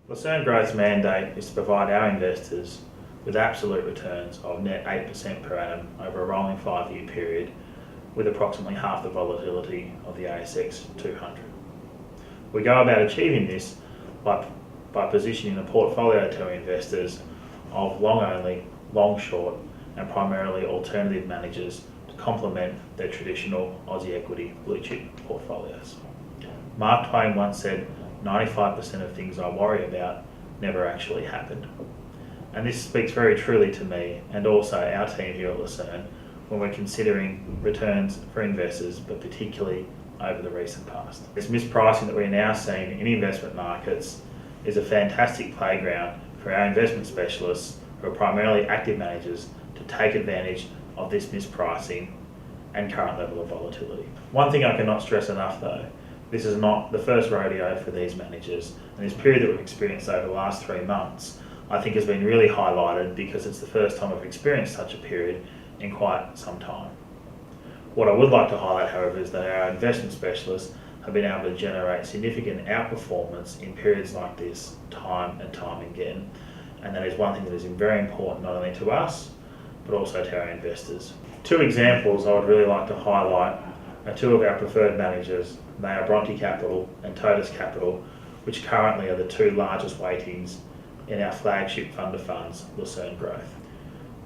Lucerne Growth's mandate is to provide our investors with absolute returns of net 8% per annum over a rolling 5-year period, with approximately half the volatility of the ASX 200. We go about achieving this by positioning a portfolio to our investors of long only, long short and primarily alternative managers to complement their traditional Aussie equity blue chip portfolios. Mark Twain once said, 95% of things I worry about never actually happened. And this speaks very truly to me and also our team here at Lucerne when we're considering returns for investors, but particularly over the recent past. This mispricing that we're now seeing in investment markets is a fantastic playground for our investment specialists who are primarily active managers to take advantage of this mispricing and current level of volatility. One thing I cannot stress enough though, this is not the first rodeo for these managers, and this period that we've experienced over the last 3 months I think has been really highlighted because it's the first time we've experienced such a period in quite some time. What I would like to highlight, however, is that our investment specialists have been able to generate significant outperformance in periods like this time and time again, and that is one thing that is very important not only to us but also to our investors. 2 examples I would really like to highlight are 2 of our preferred managers. They are Bronte Capital and Totus Capital, which currently are the 2 largest weightings in our flagship fund of funds, Lucerne Growth.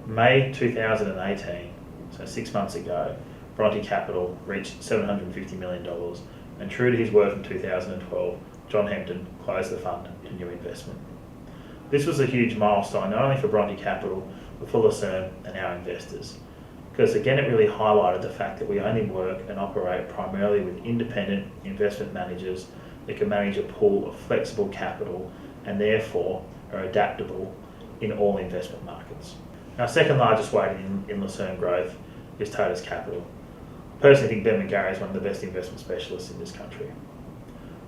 May 2018, so 6 months ago, Bronte Capital reached $750 million, and true to his word from 2012, John Hempton closed the fund to new investment. This was a huge milestone not only for Bronte Capital but for Lucerne and our investors, because again it really highlighted the fact that we only work and operate primarily with independent investment managers that can manage a pool of flexible capital and therefore are adaptable in all investment markets. Our second largest weighting in Lucerne Growth is Totus Capital. I personally think Ben McGarry is one of the best investment specialists in this country.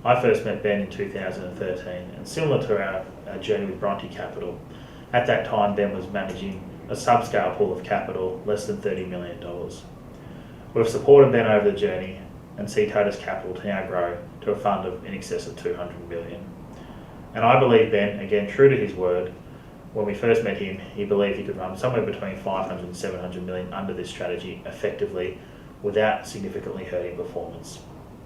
I first met Ben in 2013, and similar to our journey with Bronte Capital, at that time Ben was managing a subscale pool of capital less than $30 million. We've supported Ben over the journey and see Totus Capital to now grow to a fund of in excess of $200 million. And I believe Ben, again true to his word, when we first met him, he believed he could run somewhere between 500 and 700 million under this strategy effectively without significantly hurting performance.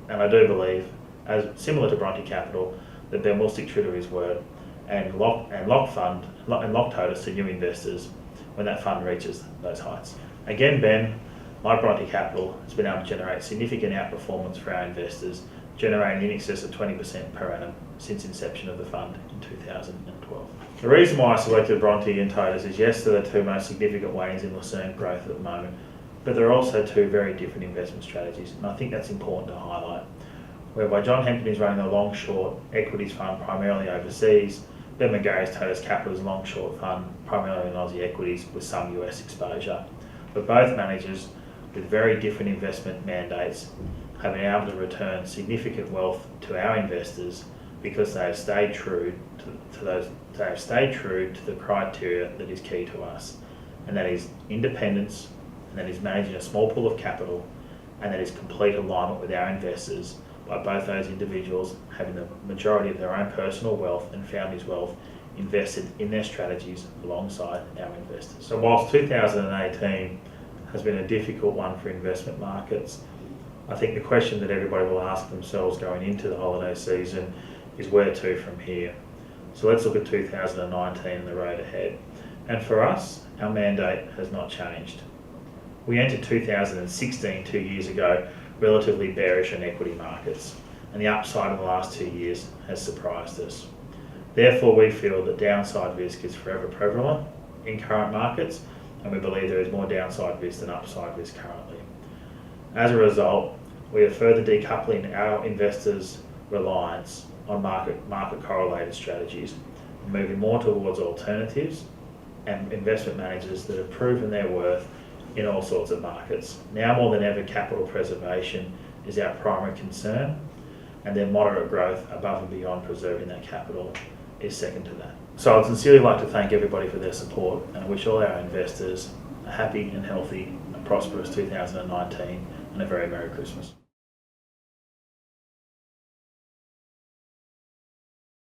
And I do believe, as similar to Bronte Capital, that Ben will stick true to his word and lock Totus to new investors when that fund reaches those heights. Again, Ben, like Bronte Capital, has been able to generate significant outperformance for our investors, generating in excess of 20% per annum since inception of the fund in 2012. The reason why I selected Bronte and Totus is yes, they're the 2 most significant weightings in Lucerne Growth at the moment, but they're also 2 very different investment strategies, and I think that's important to highlight. Whereby John Hempton is running a long-short equities fund primarily overseas, Ben McGarry's Totus Capital's long-short fund primarily in Aussie equities with some US exposure. But both managers with very different investment mandates have been able to return significant wealth to our investors because they have stayed true to the criteria that is key to us, and that is independence, and that is managing a small pool of capital, and that is complete alignment with our investors by both those individuals having the majority of their own personal wealth and family's wealth invested in their strategies alongside our investors. So whilst 2018 has been a difficult one for investment markets, I think the question that everybody will ask themselves going into the holiday season is where to from here. So let's look at 2019 and the road ahead. And for us, our mandate has not changed. We entered 2016, 2 years ago, relatively bearish in equity markets, and the upside in the last 2 years has surprised us. Therefore, we feel that downside risk is forever prevalent in current markets, and we believe there is more downside risk than upside risk currently. As a result, we are further decoupling our investors' reliance on market correlated strategies, and moving more towards alternatives and investment managers that have proven their worth in all sorts of markets. Now more than ever, capital preservation is our primary concern, and then moderate growth above and beyond preserving that capital is second to that. So I'd sincerely like to thank everybody for their support, and I wish all our investors a happy and healthy and prosperous 2019 and a very Merry Christmas.